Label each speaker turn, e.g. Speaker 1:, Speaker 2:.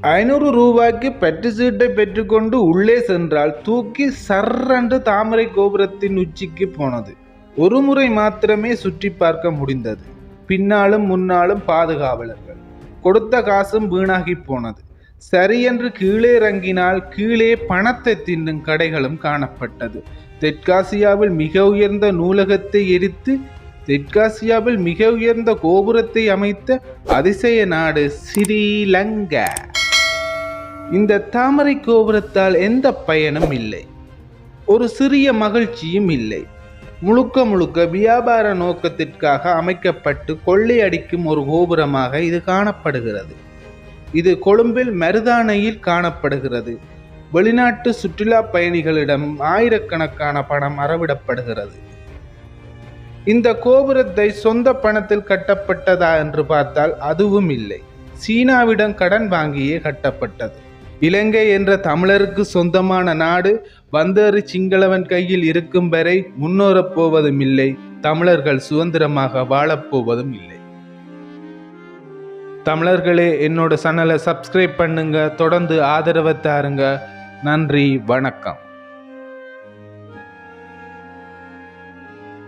Speaker 1: 500 ரூபாய்க்கு பற்று சீட்டை பெற்றுக்கொண்டு உள்ளே சென்றால் தூக்கி சர்ரென்று தாமரை கோபுரத்தின் உச்சிக்கு போனது. ஒரு முறை மாத்திரமே சுற்றி பார்க்க முடிந்தது. பின்னாலும் முன்னாலும் பாதுகாவலர்கள். கொடுத்த காசும் வீணாகி போனது. சரியென்று கீழே இறங்கினால் கீழே பணத்தை தின்னும் கடைகளும் காணப்பட்டது. தெற்காசியாவில் மிக உயர்ந்த நூலகத்தை எரித்து தெற்காசியாவில் மிக உயர்ந்த கோபுரத்தை அமைத்த அதிசய நாடு ஸ்ரீலங்கா. இந்த தாமரை கோபுரத்தால் எந்த பயனும் இல்லை, ஒரு சிறிய மகிழ்ச்சியும் இல்லை. முழுக்க முழுக்க வியாபார நோக்கத்திற்காக அமைக்கப்பட்டு கொள்ளையடிக்கும் ஒரு கோபுரமாக இது காணப்படுகிறது. இது கொழும்பில் மருதானையில் காணப்படுகிறது. வெளிநாட்டு சுற்றுலா பயணிகளிடம் ஆயிரக்கணக்கான பணம் அறவிடப்படுகிறது. இந்த கோபுரத்தை சொந்த பணத்தில் கட்டப்பட்டதா என்று பார்த்தால் அதுவும் இல்லை. சீனாவிடம் கடன் வாங்கியே கட்டப்பட்டது. இலங்கை என்ற தமிழருக்கு சொந்தமான நாடு வந்தேறி சிங்களவன் கையில் இருக்கும் வரை முன்னேறப் போவதும் இல்லை. தமிழர்கள் சுதந்திரமாக வாழப்போவதும் இல்லை. தமிழர்களே, என்னோட சேனலை சப்ஸ்கிரைப் பண்ணுங்க, தொடர்ந்து ஆதரவை தாருங்க. நன்றி, வணக்கம்.